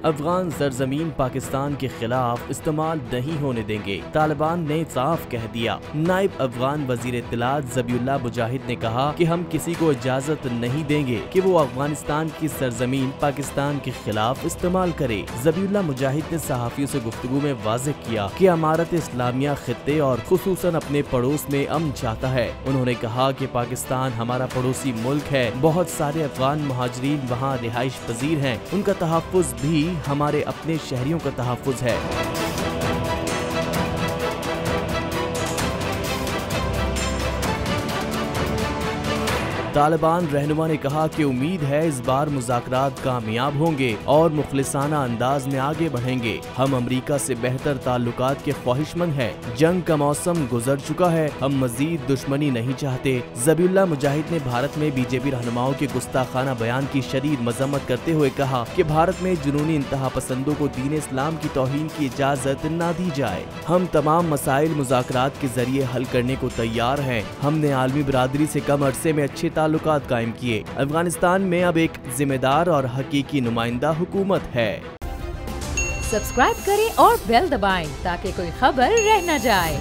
افغان سرزمین پاکستان کے خلاف استعمال نہیں ہونے دیں گے، طالبان نے صاف کہہ دیا۔ نائب افغان وزیر اطلاعات ذبیح اللہ مجاہد نے کہا کہ ہم کسی کو اجازت نہیں دیں گے کہ وہ افغانستان کی سرزمین پاکستان کے خلاف استعمال کرے۔ ذبیح اللہ مجاہد نے صحافیوں سے گفتگو میں واضح کیا کہ امارت اسلامیہ خطے اور خصوصاً اپنے پڑوس میں امن چاہتا ہے۔ انہوں نے کہا کہ پاکستان ہمارا پڑوسی ملک ہے، بہت سارے افغان مہاجرین وہاں رہائش پذیر ہیں، ان کا تحفظ بھی ہمارے اپنے شہریوں کا تحفظ ہے۔ طالبان رہنما نے کہا کہ امید ہے اس بار مذاکرات کامیاب ہوں گے اور مخلصانہ انداز میں آگے بڑھیں گے۔ ہم امریکہ سے بہتر تعلقات کے خواہش مند ہیں، جنگ کا موسم گزر چکا ہے، ہم مزید دشمنی نہیں چاہتے۔ ذبیح اللہ مجاہد نے بھارت میں بی جے پی رہنماؤں کے گستاخانہ بیان کی شدید مذمت کرتے ہوئے کہا کہ بھارت میں جنونی انتہا پسندوں کو دین اسلام کی توہین کی اجازت نہ دی جائے۔ ہم تمام مسائل مذاکرات کے ذریعے حل کرنے کو تیار ہیں۔ ہم نے عالمی برادری سے کم عرصے میں اچھے تعلقات قائم کیے۔ افغانستان میں اب ایک ذمہ دار اور حقیقی نمائندہ حکومت ہے۔ سبسکرائب کریں اور بیل دبائیں تاکہ کوئی خبر رہ نہ جائے۔